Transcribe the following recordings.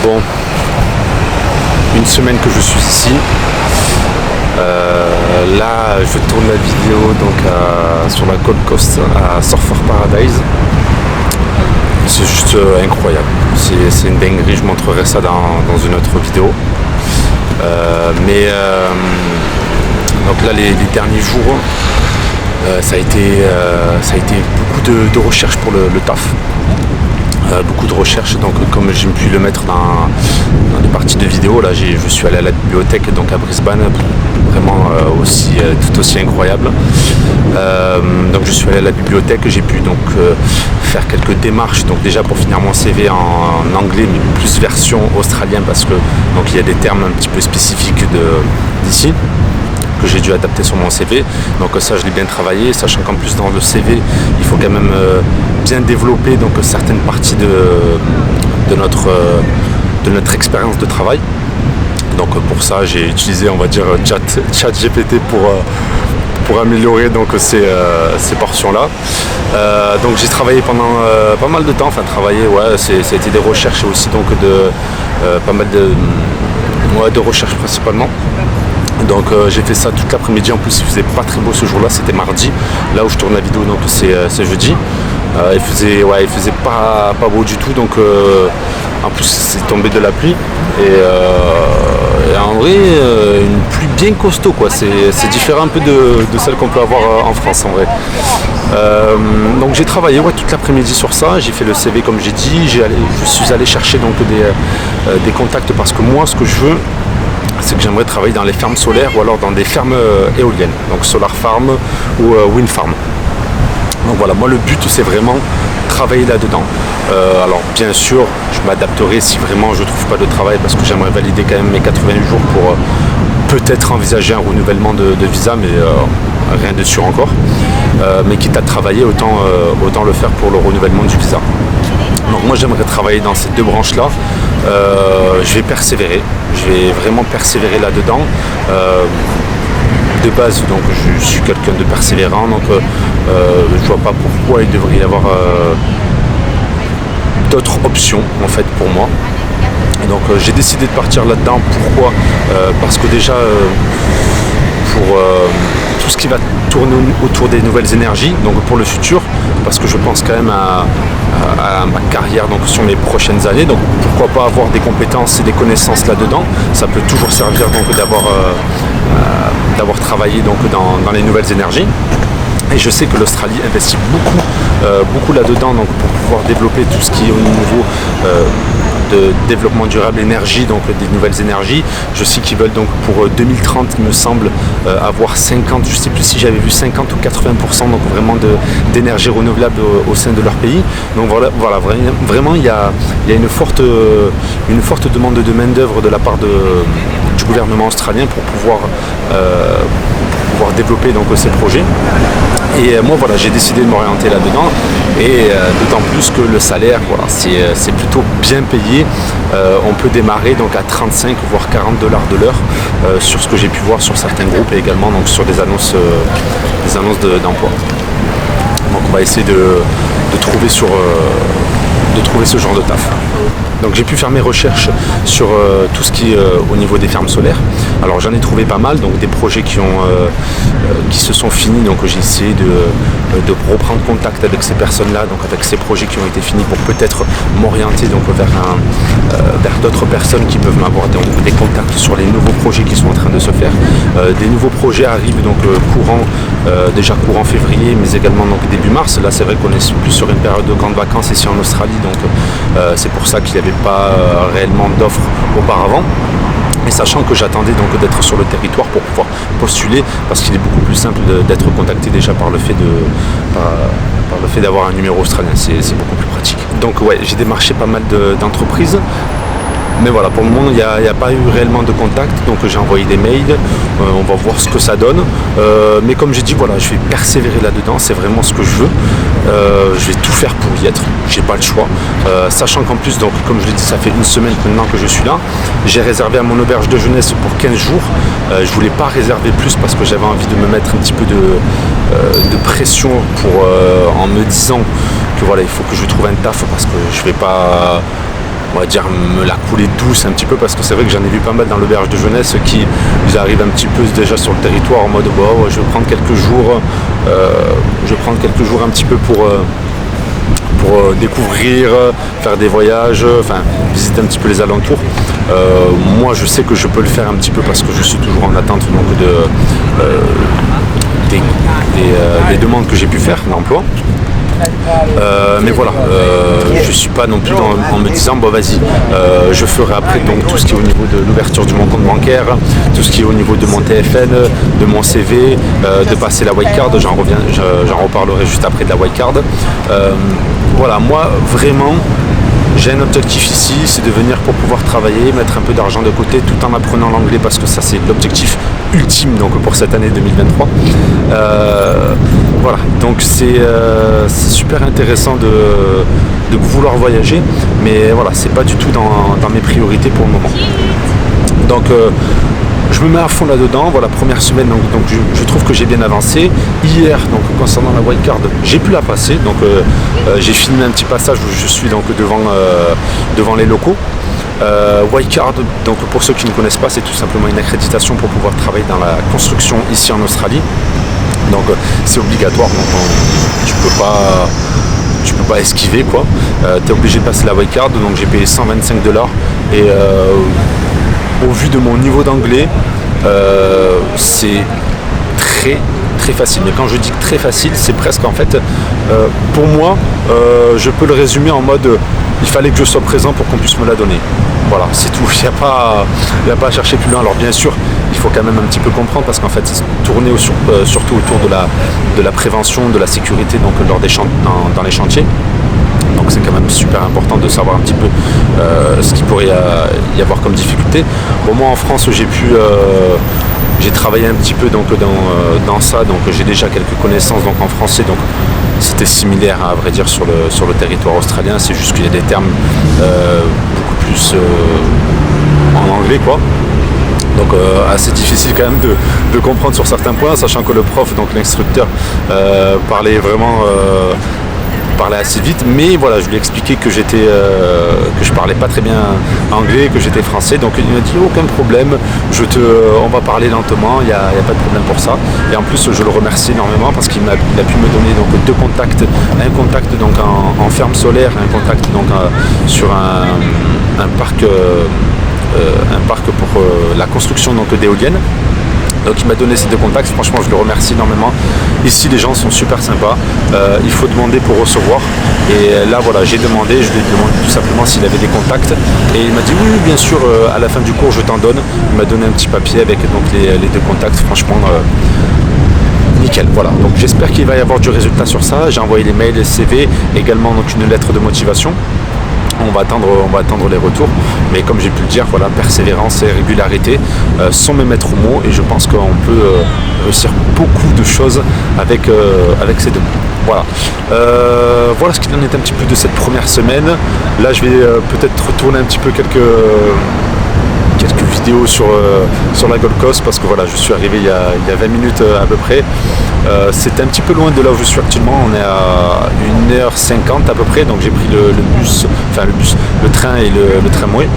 Bon, une semaine que je suis ici. Là, je tourne la vidéo donc sur la Gold Coast à Surfer Paradise. C'est juste incroyable. C'est une dinguerie. Je montrerai ça dans une autre vidéo. Donc là, les derniers jours, ça a été beaucoup de recherche pour le taf. Beaucoup de recherches, donc comme j'ai pu le mettre dans des parties de vidéo, là je suis allé à la bibliothèque donc à Brisbane, vraiment tout aussi incroyable. Donc je suis allé à la bibliothèque, j'ai pu donc faire quelques démarches, donc déjà pour finir mon CV en anglais mais plus version australien parce que donc il y a des termes un petit peu spécifiques d'ici que j'ai dû adapter sur mon CV, donc ça je l'ai bien travaillé, sachant qu'en plus dans le CV il faut quand même bien développer donc certaines parties de notre expérience de travail. Donc pour ça j'ai utilisé, on va dire, ChatGPT pour améliorer donc ces portions là. Donc j'ai travaillé pendant pas mal de temps, c'était des recherches et aussi donc pas mal de recherches principalement. Donc j'ai fait ça toute l'après-midi, en plus il faisait pas très beau ce jour-là, c'était mardi, là où je tourne la vidéo donc c'est jeudi. Il faisait pas beau du tout, donc en plus c'est tombé de la pluie et en vrai une pluie bien costaud quoi, c'est différent un peu de celle qu'on peut avoir en France en vrai. Donc j'ai travaillé toute l'après-midi sur ça, j'ai fait le CV comme j'ai dit, je suis allé chercher donc des contacts parce que moi ce que je veux, c'est que j'aimerais travailler dans les fermes solaires ou alors dans des fermes éoliennes, donc solar farm ou wind farm. Donc voilà, moi le but c'est vraiment travailler là-dedans. Alors bien sûr, je m'adapterai si vraiment je ne trouve pas de travail parce que j'aimerais valider quand même mes 88 jours pour peut-être envisager un renouvellement de visa, mais rien de sûr encore. Mais quitte à travailler, autant le faire pour le renouvellement du visa. Donc moi j'aimerais travailler dans ces deux branches-là. Je vais persévérer, je vais vraiment persévérer là-dedans. De base, donc je suis quelqu'un de persévérant, donc je vois pas pourquoi il devrait y avoir d'autres options en fait pour moi. Et donc j'ai décidé de partir là-dedans. Pourquoi parce que déjà pour tout ce qui va tourner autour des nouvelles énergies, donc pour le futur, parce que je pense quand même à ma carrière donc sur mes prochaines années, donc pourquoi pas avoir des compétences et des connaissances là-dedans. Ça peut toujours servir donc d'avoir travaillé donc dans les nouvelles énergies. Et je sais que l'Australie investit beaucoup là-dedans donc pour pouvoir développer tout ce qui est au niveau de développement durable énergie, donc des nouvelles énergies. Je sais qu'ils veulent donc pour 2030, il me semble, avoir 50, je ne sais plus si j'avais vu 50 ou 80% donc vraiment d'énergie renouvelable au sein de leur pays. Donc voilà, vraiment il y a une forte demande de main d'œuvre de la part du gouvernement australien pour pouvoir développer donc ces projets. Et moi voilà, j'ai décidé de m'orienter là-dedans, et d'autant plus que le salaire, voilà, c'est plutôt bien payé. On peut démarrer donc à 35 voire 40 $ de l'heure sur ce que j'ai pu voir sur certains groupes, et également donc sur des annonces d'emploi. Donc on va essayer de trouver ce genre de taf. Donc j'ai pu faire mes recherches sur tout ce qui est au niveau des fermes solaires. Alors j'en ai trouvé pas mal, donc des projets qui se sont finis, donc j'ai essayé de reprendre contact avec ces personnes-là, donc avec ces projets qui ont été finis, pour peut-être m'orienter donc vers d'autres personnes qui peuvent m'avoir des contacts sur les nouveaux projets qui sont en train de se faire. Des nouveaux projets arrivent donc déjà courant février, mais également donc début mars. Là c'est vrai qu'on est plus sur une période de grandes vacances ici en Australie, donc c'est pour ça qu'il n'y avait pas réellement d'offres auparavant. Et sachant que j'attendais donc d'être sur le territoire pour pouvoir postuler, parce qu'il est beaucoup plus simple d'être contacté déjà par le fait d'avoir un numéro australien, c'est beaucoup plus pratique. Donc ouais, j'ai démarché pas mal d'entreprises. Mais voilà, pour le moment, il n'y a pas eu réellement de contact, donc j'ai envoyé des mails, on va voir ce que ça donne. Mais comme j'ai dit, voilà, je vais persévérer là-dedans, c'est vraiment ce que je veux. Je vais tout faire pour y être, j'ai pas le choix. Sachant qu'en plus, donc, comme je l'ai dit, ça fait une semaine maintenant que je suis là. J'ai réservé à mon auberge de jeunesse pour 15 jours. Je voulais pas réserver plus parce que j'avais envie de me mettre un petit peu de pression en me disant que voilà, il faut que je trouve un taf, parce que je vais pas, on va dire, me la couler douce un petit peu, parce que c'est vrai que j'en ai vu pas mal dans l'auberge de jeunesse qui ils arrivent un petit peu déjà sur le territoire en mode je vais prendre quelques jours, un petit peu pour découvrir, faire des voyages, enfin visiter un petit peu les alentours. Moi je sais que je peux le faire un petit peu parce que je suis toujours en attente donc des demandes que j'ai pu faire d'emploi. Mais voilà, je suis pas non plus en me disant vas-y, je ferai après donc tout ce qui est au niveau de l'ouverture de mon compte bancaire, tout ce qui est au niveau de mon TFN, de mon CV, de passer la wildcard. J'en reparlerai juste après de la wildcard. Voilà, moi vraiment j'ai un objectif ici, c'est de venir pour pouvoir travailler, mettre un peu d'argent de côté tout en apprenant l'anglais, parce que ça c'est l'objectif ultime donc pour cette année 2023. Voilà, donc c'est super intéressant de vouloir voyager, mais voilà, c'est pas du tout dans mes priorités pour le moment. Donc je me mets à fond là-dedans. Voilà, première semaine, donc je trouve que j'ai bien avancé. Hier, donc concernant la wildcard, j'ai pu la passer. Donc j'ai filmé un petit passage où je suis donc devant les locaux. Wildcard, donc pour ceux qui ne connaissent pas, c'est tout simplement une accréditation pour pouvoir travailler dans la construction ici en Australie. Donc c'est obligatoire, donc tu peux pas esquiver quoi. Tu es obligé de passer la wildcard, donc j'ai payé 125 $, et au vu de mon niveau d'anglais, c'est très facile. Mais quand je dis très facile, c'est presque en fait, pour moi, je peux le résumer en mode il fallait que je sois présent pour qu'on puisse me la donner. Voilà, c'est tout. Il n'y a pas à chercher plus loin. Alors bien sûr, il faut quand même un petit peu comprendre, parce qu'en fait, c'est tourné surtout autour de la prévention, de la sécurité donc dans les chantiers. Donc c'est quand même super important de savoir un petit peu ce qu'il pourrait y avoir comme difficulté. Bon, moi en France j'ai travaillé un petit peu donc dans ça, donc j'ai déjà quelques connaissances donc en français, donc c'était similaire à vrai dire sur le territoire australien, c'est juste qu'il y a des termes beaucoup plus en anglais quoi. Donc assez difficile quand même de comprendre sur certains points, sachant que le prof, donc l'instructeur, parlait assez vite, mais voilà, je lui ai expliqué que je parlais pas très bien anglais, que j'étais français, donc il m'a dit aucun problème, on va parler lentement, il n'y a pas de problème pour ça. Et en plus je le remercie énormément parce qu'il a pu me donner donc 2 contacts, un contact donc en ferme solaire, un contact donc sur un parc pour la construction donc d'éoliennes. Donc il m'a donné ces deux contacts, franchement je le remercie énormément. Ici les gens sont super sympas, il faut demander pour recevoir. Et là voilà, j'ai demandé, je lui ai demandé tout simplement s'il avait des contacts. Et il m'a dit oui bien sûr, à la fin du cours je t'en donne. Il m'a donné un petit papier avec donc les deux contacts, franchement nickel. Voilà, donc j'espère qu'il va y avoir du résultat sur ça. J'ai envoyé les mails, les CV, également donc une lettre de motivation. On va attendre les retours, mais comme j'ai pu le dire, voilà, persévérance et régularité sont mes maîtres mots, et je pense qu'on peut réussir beaucoup de choses avec ces deux mots. Voilà, voilà ce qu'il en est un petit peu de cette première semaine. Là je vais peut-être retourner un petit peu quelques vidéos sur la Gold Coast, parce que voilà, je suis arrivé il y a 20 minutes à peu près. C'est un petit peu loin de là où je suis actuellement, on est à 1h50 à peu près, donc j'ai pris le train et le tramway.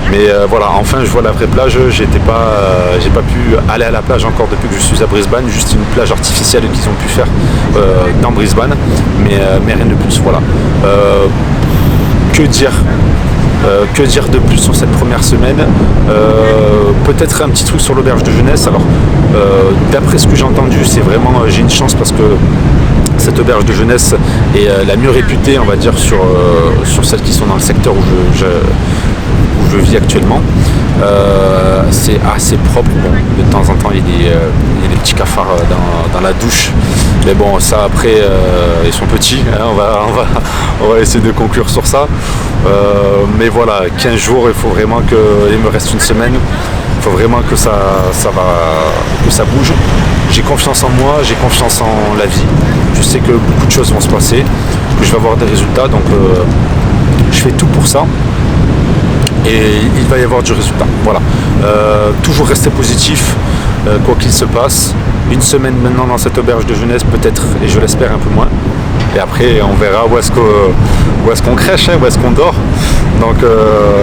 Mais voilà, enfin je vois la vraie plage. J'ai pas pu aller à la plage encore depuis que je suis à Brisbane, juste une plage artificielle qu'ils ont pu faire dans Brisbane, mais rien de plus. Voilà. Que dire de plus sur cette première semaine? Peut-être un petit truc sur l'auberge de jeunesse. Alors, d'après ce que j'ai entendu, c'est vraiment, j'ai une chance parce que cette auberge de jeunesse est la mieux réputée, on va dire, sur celles qui sont dans le secteur où je vis actuellement. C'est assez propre. Bon, de temps en temps, il y a des petits cafards dans la douche. Mais bon, ça après, ils sont petits. Hein, on va essayer de conclure sur ça. Mais voilà, 15 jours, il faut vraiment il me reste une semaine. Il faut vraiment que ça bouge. J'ai confiance en moi, j'ai confiance en la vie. Je sais que beaucoup de choses vont se passer, que je vais avoir des résultats. Donc, je fais tout pour ça. Et il va y avoir du résultat. Voilà. Toujours rester positif, quoi qu'il se passe. Une semaine maintenant dans cette auberge de jeunesse, peut-être, et je l'espère un peu moins. Et après, on verra où est-ce qu'on crèche, hein, où est-ce qu'on dort. Donc,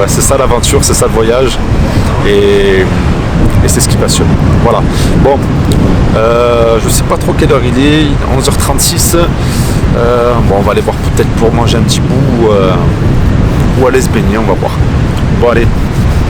c'est ça l'aventure, c'est ça le voyage. Et c'est ce qui passionne. Voilà. Bon, je sais pas trop quelle heure il est, 11h36. Bon, on va aller voir peut-être pour manger un petit bout ou aller se baigner, on va voir. Bon allez,